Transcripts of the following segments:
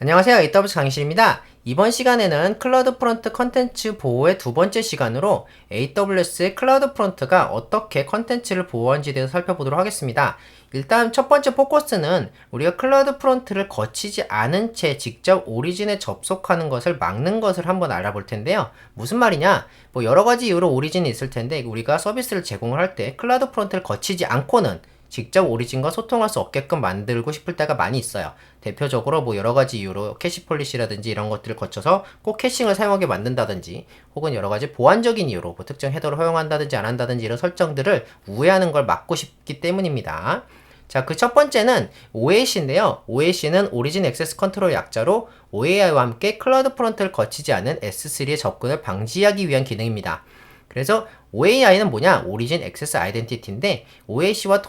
안녕하세요. AWS 강의실입니다. 이번 시간에는 클라우드 프론트 컨텐츠 보호의 두 번째 시간으로 AWS의 클라우드 프론트가 어떻게 컨텐츠를 보호하는지에 대해서 살펴보도록 하겠습니다. 일단 첫 번째 포커스는 우리가 클라우드 프론트를 거치지 않은 채 직접 오리진에 접속하는 것을 막는 것을 한번 알아볼 텐데요. 무슨 말이냐? 뭐 여러 가지 이유로 오리진이 있을 텐데 우리가 서비스를 제공을 할 때 클라우드 프론트를 거치지 않고는 직접 오리진과 소통할 수 없게끔 만들고 싶을 때가 많이 있어요. 대표적으로 뭐 여러 가지 이유로 캐시 폴리시라든지 이런 것들을 거쳐서 꼭 캐싱을 사용하게 만든다든지 혹은 여러 가지 보안적인 이유로 뭐 특정 헤더를 허용한다든지 안 한다든지 이런 설정들을 우회하는 걸 막고 싶기 때문입니다. 자, 그 첫 번째는 OAC인데요. OAC는 오리진 액세스 컨트롤 약자로 OAI와 함께 클라우드 프론트를 거치지 않은 S3의 접근을 방지하기 위한 기능입니다. 그래서 OAI는 뭐냐? 오리진 액세스 아이덴티티인데 OAC와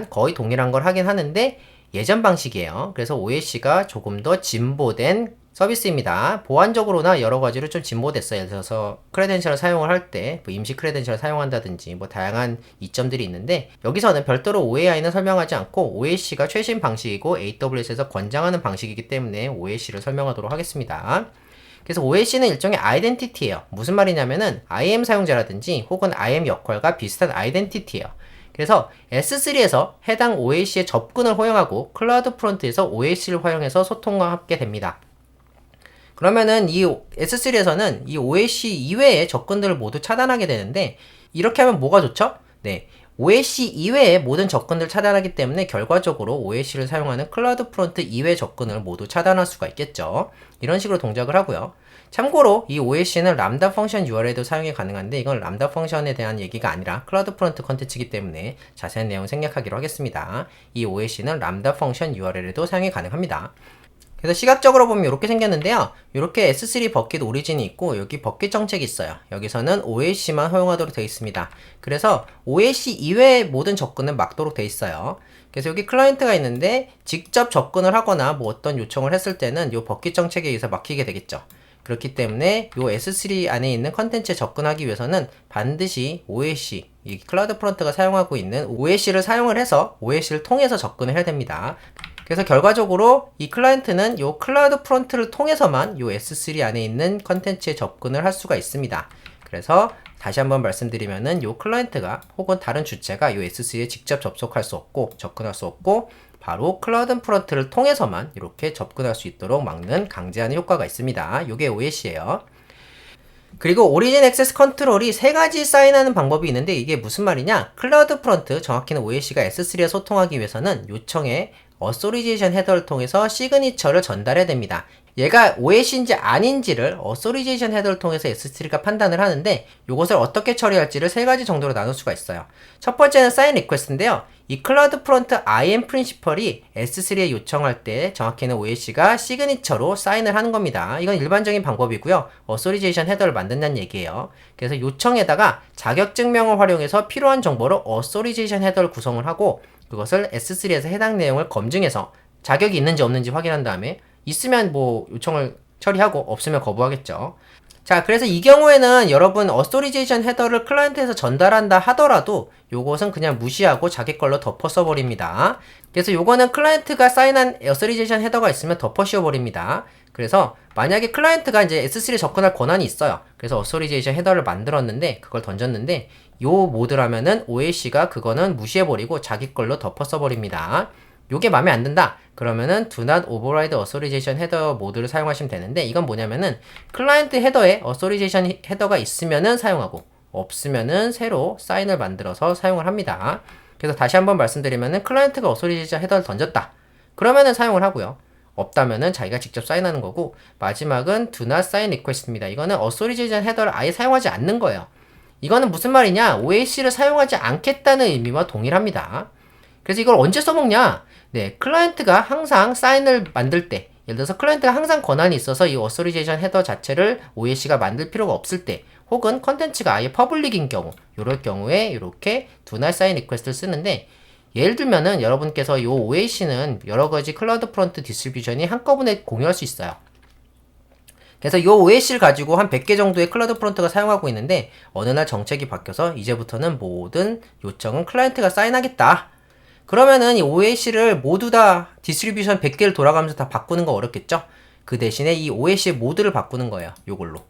거의 동일한 걸 하긴 하는데 예전 방식이에요. 그래서 OAC가 조금 더 진보된 서비스입니다. 보안적으로나 여러 가지로 좀 진보됐어요. 예를 들어서 크레덴셜을 사용을 할 때 뭐 임시 크레덴셜을 사용한다든지 뭐 다양한 이점들이 있는데 여기서는 별도로 OAI는 설명하지 않고 OAC가 최신 방식이고 AWS에서 권장하는 방식이기 때문에 OAC를 설명하도록 하겠습니다. 그래서 OAC는 일종의 아이덴티티예요. 무슨 말이냐면은 IAM 사용자라든지 혹은 IAM 역할과 비슷한 아이덴티티예요. 그래서 S3에서 해당 OAC의 접근을 허용하고 클라우드 프론트에서 OAC를 활용해서 소통하게 됩니다. 그러면은 이 S3에서는 이 OAC 이외의 접근들을 모두 차단하게 되는데 이렇게 하면 뭐가 좋죠? 네. OAC 이외의 모든 접근들을 차단하기 때문에 결과적으로 OAC를 사용하는 클라우드 프론트 이외 접근을 모두 차단할 수가 있겠죠. 이런 식으로 동작을 하고요. 참고로 이 OAC는 람다 펑션 URL에도 사용이 가능한데 이건 람다 펑션에 대한 얘기가 아니라 클라우드 프론트 컨텐츠이기 때문에 자세한 내용 생략하기로 하겠습니다. 이 OAC는 람다 펑션 URL에도 사용이 가능합니다. 그래서 시각적으로 보면 이렇게 생겼는데요. 이렇게 S3 버킷 오리진이 있고 여기 버킷 정책이 있어요. 여기서는 OAC만 허용하도록 되어 있습니다. 그래서 OAC 이외의 모든 접근은 막도록 되어 있어요. 그래서 여기 클라이언트가 있는데 직접 접근을 하거나 뭐 어떤 요청을 했을 때는 이 버킷 정책에 의해서 막히게 되겠죠. 그렇기 때문에 이 S3 안에 있는 컨텐츠에 접근하기 위해서는 반드시 OAC, 이 클라우드 프론트가 사용하고 있는 OAC를 사용을 해서 OAC를 통해서 접근을 해야 됩니다. 그래서 결과적으로 이 클라이언트는 이 클라우드 프론트를 통해서만 이 S3 안에 있는 컨텐츠에 접근을 할 수가 있습니다. 그래서 다시 한번 말씀드리면은 이 클라이언트가 혹은 다른 주체가 이 S3에 직접 접속할 수 없고 접근할 수 없고 바로 클라우드 프론트를 통해서만 이렇게 접근할 수 있도록 막는 강제하는 효과가 있습니다. 이게 OAC예요. 그리고 오리진 액세스 컨트롤이 세 가지 사인하는 방법이 있는데 이게 무슨 말이냐? 클라우드 프론트, 정확히는 OAC가 S3에 소통하기 위해서는 요청에 어소리제이션 헤더를 통해서 시그니처를 전달해야 됩니다. 얘가 OAC인지 아닌지를 어소리제이션 헤더를 통해서 S3가 판단을 하는데 이것을 어떻게 처리할지를 세 가지 정도로 나눌 수가 있어요. 첫 번째는 사인 리퀘스트인데요. 이 클라우드 프론트 IAM 프린시펄이 S3에 요청할 때 정확히는 OAC가 시그니처로 사인을 하는 겁니다. 이건 일반적인 방법이고요. 어소리제이션 헤더를 만든다는 얘기예요. 그래서 요청에다가 자격증명을 활용해서 필요한 정보로 어소리제이션 헤더를 구성을 하고 그것을 S3에서 해당 내용을 검증해서 자격이 있는지 없는지 확인한 다음에 있으면 뭐 요청을 처리하고 없으면 거부하겠죠. 자, 그래서 이 경우에는 여러분 어소리제이션 헤더를 클라이언트에서 전달한다 하더라도 요것은 그냥 무시하고 자기 걸로 덮어 써버립니다. 그래서 요거는 클라이언트가 사인한 어소리제이션 헤더가 있으면 덮어 씌워버립니다. 그래서 만약에 클라이언트가 이제 S3에 접근할 권한이 있어요. 그래서 어소리제이션 헤더를 만들었는데 그걸 던졌는데 요 모드라면은 OAC가 그거는 무시해버리고 자기 걸로 덮어 써버립니다. 요게 마음에 안 든다. 그러면은 do not override authorization header 모드를 사용하시면 되는데 이건 뭐냐면은 클라이언트 헤더에 authorization 헤더가 있으면은 사용하고 없으면은 새로 사인을 만들어서 사용을 합니다. 그래서 다시 한번 말씀드리면은 클라이언트가 authorization 헤더를 던졌다. 그러면은 사용을 하고요. 없다면은 자기가 직접 사인하는 거고 마지막은 do not sign request입니다. 이거는 authorization 헤더를 아예 사용하지 않는 거예요. 이거는 무슨 말이냐? OAC를 사용하지 않겠다는 의미와 동일합니다. 그래서 이걸 언제 써먹냐? 네, 클라이언트가 항상 사인을 만들 때, 예를 들어서 클라이언트가 항상 권한이 있어서 이 어소리제이션 헤더 자체를 OAC가 만들 필요가 없을 때, 혹은 컨텐츠가 아예 퍼블릭인 경우, 이럴 경우에 이렇게 do not sign request를 쓰는데, 예를 들면은 여러분께서 이 OAC는 여러 가지 클라우드 프론트 디스트리뷰션이 한꺼번에 공유할 수 있어요. 그래서 이 OAC를 가지고 한 100개 정도의 클라우드 프론트가 사용하고 있는데 어느 날 정책이 바뀌어서 이제부터는 모든 요청은 클라이언트가 사인하겠다. 그러면은 이 OAC를 모두 다 디스트리뷰션 100개를 돌아가면서 다 바꾸는 거 어렵겠죠? 그 대신에 이 OS의 모드를 바꾸는 거예요. 요걸로.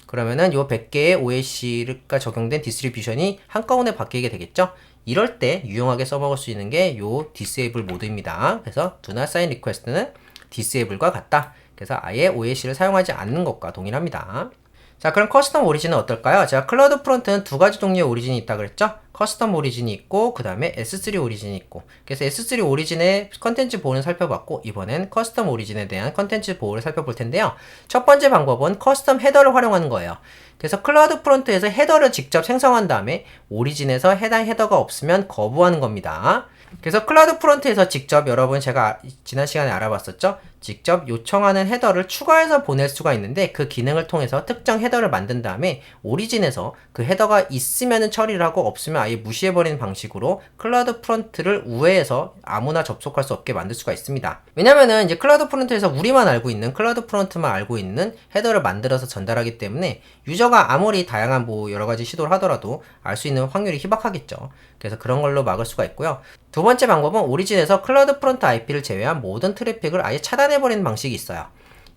그러면은 요 100개의 OS가 적용된 디스트리뷰션이 한꺼번에 바뀌게 되겠죠? 이럴 때 유용하게 써먹을 수 있는 게 요 disable 모드입니다. 그래서 do not sign request는 disable과 같다. 그래서 아예 OS를 사용하지 않는 것과 동일합니다. 자, 그럼 커스텀 오리진은 어떨까요? 제가 클라우드 프론트는 두 가지 종류의 오리진이 있다 그랬죠? 커스텀 오리진이 있고 그 다음에 S3 오리진이 있고, 그래서 S3 오리진의 컨텐츠 보호는 살펴봤고 이번엔 커스텀 오리진에 대한 컨텐츠 보호를 살펴볼 텐데요. 첫 번째 방법은 커스텀 헤더를 활용하는 거예요. 그래서 클라우드 프론트에서 헤더를 직접 생성한 다음에 오리진에서 해당 헤더가 없으면 거부하는 겁니다. 그래서 클라우드 프론트에서 직접, 여러분 제가 지난 시간에 알아봤었죠? 직접 요청하는 헤더를 추가해서 보낼 수가 있는데 그 기능을 통해서 특정 헤더를 만든 다음에 오리진에서 그 헤더가 있으면 처리를 하고 없으면 아예 무시해버리는 방식으로 클라우드 프론트를 우회해서 아무나 접속할 수 없게 만들 수가 있습니다. 왜냐면은 이제 클라우드 프론트에서 우리만 알고 있는, 클라우드 프론트만 알고 있는 헤더를 만들어서 전달하기 때문에 유저가 아무리 다양한 여러가지 시도를 하더라도 알 수 있는 확률이 희박하겠죠. 그래서 그런 걸로 막을 수가 있고요. 두 번째 방법은 오리진에서 클라우드 프론트 IP를 제외한 모든 트래픽을 아예 차단해버리는 방식이 있어요.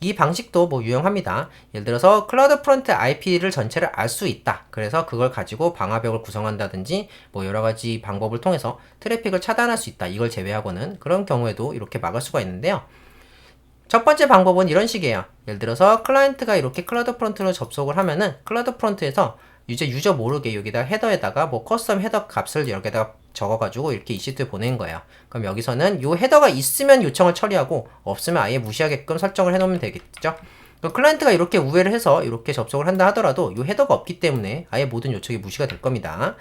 이 방식도 유용합니다. 예를 들어서 클라우드 프론트 IP를 전체를 알 수 있다. 그래서 그걸 가지고 방화벽을 구성한다든지 여러가지 방법을 통해서 트래픽을 차단할 수 있다. 이걸 제외하고는 그런 경우에도 이렇게 막을 수가 있는데요. 첫 번째 방법은 이런 식이에요. 예를 들어서 클라이언트가 이렇게 클라우드 프론트로 접속을 하면은 클라우드 프론트에서 유저 모르게 여기다 헤더에다가 커스텀 헤더 값을 여기다가 적어가지고 이렇게 EC2에 보낸 거예요. 그럼 여기서는 요 헤더가 있으면 요청을 처리하고 없으면 아예 무시하게끔 설정을 해놓으면 되겠죠. 그럼 클라이언트가 이렇게 우회를 해서 이렇게 접속을 한다 하더라도 요 헤더가 없기 때문에 아예 모든 요청이 무시가 될 겁니다.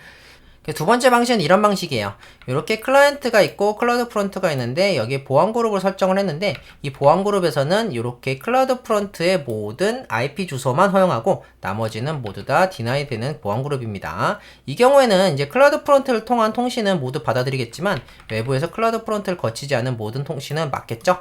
두 번째 방식은 이런 방식이에요. 이렇게 클라이언트가 있고 클라우드 프론트가 있는데 여기에 보안 그룹을 설정을 했는데 이 보안 그룹에서는 이렇게 클라우드 프론트의 모든 IP 주소만 허용하고 나머지는 모두 다 디나이 되는 보안 그룹입니다. 이 경우에는 이제 클라우드 프론트를 통한 통신은 모두 받아들이겠지만 외부에서 클라우드 프론트를 거치지 않은 모든 통신은 막겠죠?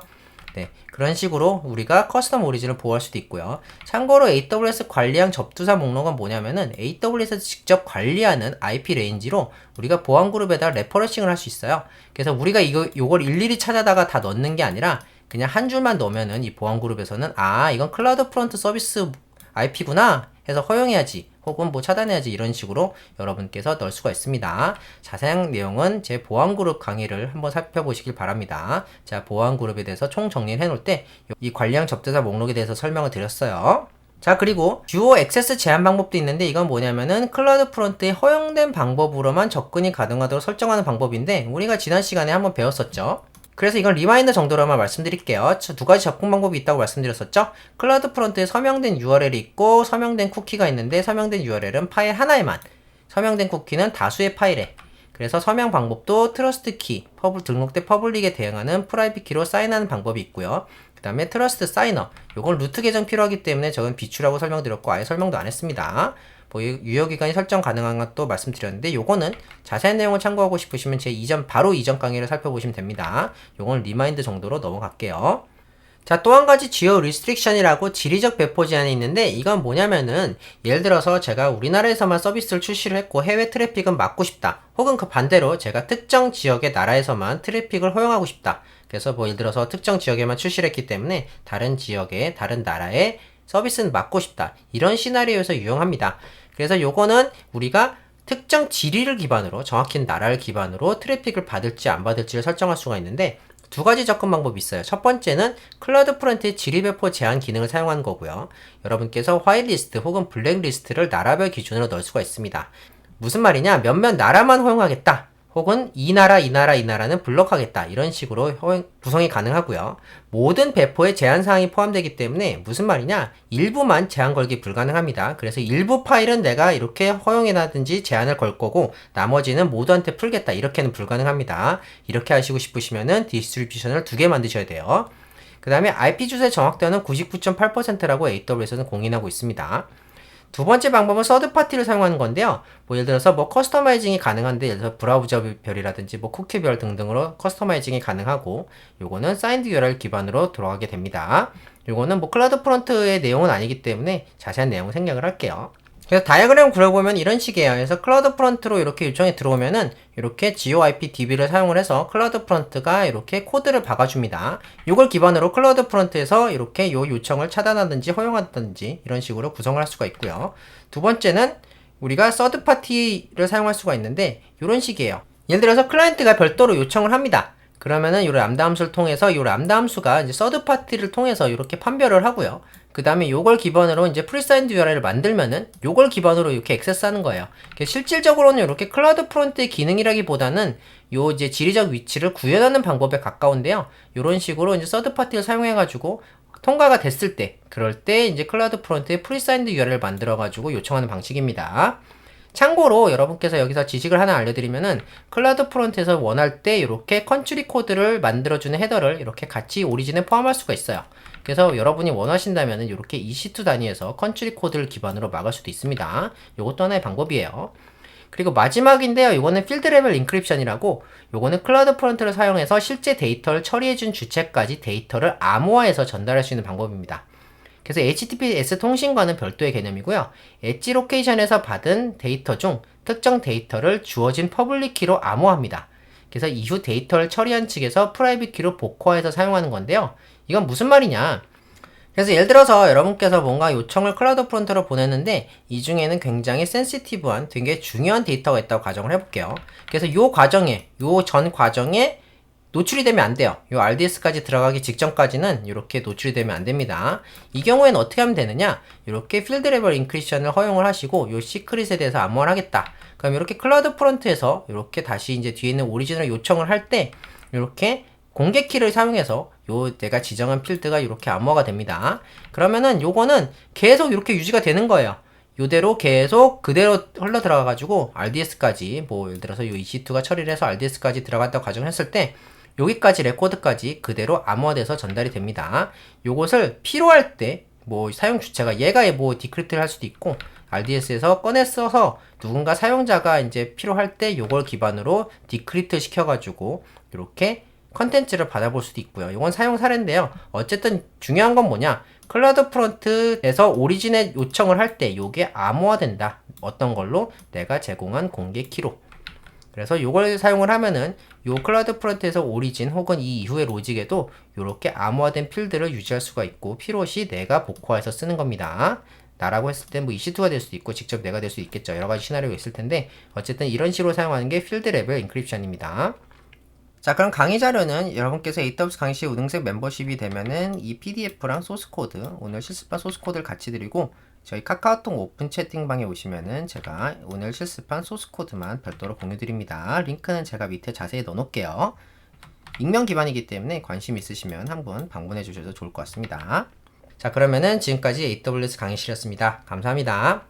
네, 그런 식으로 우리가 커스텀 오리진을 보호할 수도 있고요. 참고로 AWS 관리형 접두사 목록은 뭐냐면은 AWS에서 직접 관리하는 IP 레인지로 우리가 보안 그룹에다 레퍼런싱을 할 수 있어요. 그래서 우리가 요걸 일일이 찾아다가 다 넣는 게 아니라 그냥 한 줄만 넣으면은 이 보안 그룹에서는 이건 클라우드 프론트 서비스 IP구나 해서 허용해야지 혹은 차단해야지 이런 식으로 여러분께서 넣을 수가 있습니다. 자세한 내용은 제 보안그룹 강의를 한번 살펴보시길 바랍니다. 자, 보안그룹에 대해서 총 정리를 해놓을 때 이 관리형 접대사 목록에 대해서 설명을 드렸어요. 자, 그리고 듀오 액세스 제한 방법도 있는데 이건 뭐냐면은 클라우드 프론트에 허용된 방법으로만 접근이 가능하도록 설정하는 방법인데 우리가 지난 시간에 한번 배웠었죠. 그래서 이건 리마인더 정도로만 말씀드릴게요. 두 가지 접근 방법이 있다고 말씀드렸었죠? 클라우드 프론트에 서명된 URL이 있고 서명된 쿠키가 있는데 서명된 URL은 파일 하나에만, 서명된 쿠키는 다수의 파일에. 그래서 서명 방법도 트러스트 키, 등록된 퍼블릭에 대응하는 프라이빗 키로 사인하는 방법이 있고요. 그 다음에 트러스트 사이너, 요건 루트 계정 필요하기 때문에 저는 비추라고 설명드렸고 아예 설명도 안 했습니다. 유효기간이 설정 가능한 것도 말씀드렸는데 요거는 자세한 내용을 참고하고 싶으시면 제 바로 이전 강의를 살펴보시면 됩니다. 요건 리마인드 정도로 넘어갈게요. 자, 또 한 가지 지오 리스트릭션이라고 지리적 배포 제한이 있는데 이건 뭐냐면은 예를 들어서 제가 우리나라에서만 서비스를 출시를 했고 해외 트래픽은 막고 싶다. 혹은 그 반대로 제가 특정 지역의 나라에서만 트래픽을 허용하고 싶다. 그래서 예를 들어서 특정 지역에만 출시를 했기 때문에 다른 지역의 다른 나라의 서비스는 막고 싶다. 이런 시나리오에서 유용합니다. 그래서 요거는 우리가 특정 지리를 기반으로, 정확히 나라를 기반으로 트래픽을 받을지 안 받을지를 설정할 수가 있는데 두 가지 접근 방법이 있어요. 첫 번째는 클라우드 프론트의 지리 배포 제한 기능을 사용하는 거고요. 여러분께서 화이트리스트 혹은 블랙리스트를 나라별 기준으로 넣을 수가 있습니다. 무슨 말이냐? 몇몇 나라만 허용하겠다. 혹은 이 나라는 블럭하겠다. 이런 식으로 구성이 가능하고요. 모든 배포에 제한사항이 포함되기 때문에 무슨 말이냐? 일부만 제한 걸기 불가능합니다. 그래서 일부 파일은 내가 이렇게 허용해놔든지 제한을 걸 거고 나머지는 모두한테 풀겠다. 이렇게는 불가능합니다. 이렇게 하시고 싶으시면은 디스트리뷰션을 2개 만드셔야 돼요. 그 다음에 IP 주소의 정확도는 99.8%라고 AWS는 공인하고 있습니다. 두 번째 방법은 서드파티를 사용하는 건데요. 예를 들어서 커스터마이징이 가능한데 예를 들어서 브라우저별이라든지 쿠키별 등등으로 커스터마이징이 가능하고 요거는 사인드 URL 기반으로 들어가게 됩니다. 요거는 클라우드 프론트의 내용은 아니기 때문에 자세한 내용은 생략을 할게요. 그래서 다이어그램 그려보면 이런 식이에요. 그래서 클라우드 프런트로 이렇게 요청이 들어오면은 이렇게 GeoIP-DB를 사용을 해서 클라우드 프런트가 이렇게 코드를 박아줍니다. 이걸 기반으로 클라우드 프런트에서 이렇게 요 요청을 차단하든지 허용하든지 이런 식으로 구성을 할 수가 있고요. 두 번째는 우리가 서드 파티를 사용할 수가 있는데 이런 식이에요. 예를 들어서 클라이언트가 별도로 요청을 합니다. 그러면은 이 람다 함수를 통해서 이 람다 함수가 이제 서드 파티를 통해서 이렇게 판별을 하고요. 그 다음에 요걸 기반으로 이제 프리사인드 URL을 만들면은 요걸 기반으로 이렇게 액세스하는 거예요. 실질적으로는 이렇게 클라우드 프론트의 기능이라기보다는 요 이제 지리적 위치를 구현하는 방법에 가까운데요. 요런 식으로 이제 서드 파티를 사용해가지고 통과가 됐을 때, 그럴 때 이제 클라우드 프론트에 프리사인드 URL을 만들어가지고 요청하는 방식입니다. 참고로 여러분께서 여기서 지식을 하나 알려드리면은 클라우드 프론트에서 원할 때 이렇게 컨트리 코드를 만들어주는 헤더를 이렇게 같이 오리진에 포함할 수가 있어요. 그래서 여러분이 원하신다면은 이렇게 EC2 단위에서 컨트리 코드를 기반으로 막을 수도 있습니다. 이것도 하나의 방법이에요. 그리고 마지막인데요. 이거는 필드 레벨 인크립션이라고, 요거는 클라우드 프론트를 사용해서 실제 데이터를 처리해준 주체까지 데이터를 암호화해서 전달할 수 있는 방법입니다. 그래서 HTTPS 통신과는 별도의 개념이고요. 엣지 로케이션에서 받은 데이터 중 특정 데이터를 주어진 퍼블릭 키로 암호화합니다. 그래서 이후 데이터를 처리한 측에서 프라이빗 키로 복호화해서 사용하는 건데요. 이건 무슨 말이냐? 그래서 예를 들어서 여러분께서 뭔가 요청을 클라우드 프론트로 보냈는데 이 중에는 굉장히 센시티브한 되게 중요한 데이터가 있다고 가정을 해볼게요. 그래서 요 전 과정에 노출이 되면 안 돼요. 요 RDS까지 들어가기 직전까지는 이렇게 노출이 되면 안 됩니다. 이 경우에는 어떻게 하면 되느냐? 이렇게 필드 레벨 인크리션을 허용을 하시고 요 시크릿에 대해서 암호화를 하겠다. 그럼 이렇게 클라우드 프론트에서 이렇게 다시 이제 뒤에 있는 오리지널 요청을 할 때 이렇게 공개 키를 사용해서 요 내가 지정한 필드가 이렇게 암호화가 됩니다. 그러면은 요거는 계속 이렇게 유지가 되는 거예요. 요대로 계속 그대로 흘러 들어가가지고 RDS까지 뭐 예를 들어서 요 EC2가 처리를 해서 RDS까지 들어갔다고 가정했을 때 여기까지 레코드까지 그대로 암호화돼서 전달이 됩니다. 요것을 필요할 때 뭐 사용 주체가 얘가 뭐 디크립트를 할 수도 있고 RDS에서 꺼내 써서 누군가 사용자가 이제 필요할 때 요걸 기반으로 디크립트 시켜가지고 이렇게 컨텐츠를 받아볼 수도 있고요. 이건 사용 사례인데요. 어쨌든 중요한 건 뭐냐? 클라우드 프론트에서 오리진에 요청을 할 때 요게 암호화된다. 어떤 걸로? 내가 제공한 공개 키로. 그래서 이걸 사용을 하면은 요 클라우드 프론트에서 오리진 혹은 이 이후의 로직에도 이렇게 암호화된 필드를 유지할 수가 있고 필요시 내가 복호해서 쓰는 겁니다. 나라고 했을 때 뭐 EC2가 될 수도 있고 직접 내가 될 수 있겠죠. 여러 가지 시나리오가 있을 텐데 어쨌든 이런 식으로 사용하는 게 필드 레벨 인크립션입니다. 자, 그럼 강의 자료는 여러분께서 AWS 강의실 우등생 멤버십이 되면은 이 PDF랑 소스코드, 오늘 실습한 소스코드를 같이 드리고 저희 카카오톡 오픈 채팅방에 오시면은 제가 오늘 실습한 소스코드만 별도로 공유드립니다. 링크는 제가 밑에 자세히 넣어놓을게요. 익명 기반이기 때문에 관심 있으시면 한번 방문해 주셔도 좋을 것 같습니다. 자, 그러면은 지금까지 AWS 강의실이었습니다. 감사합니다.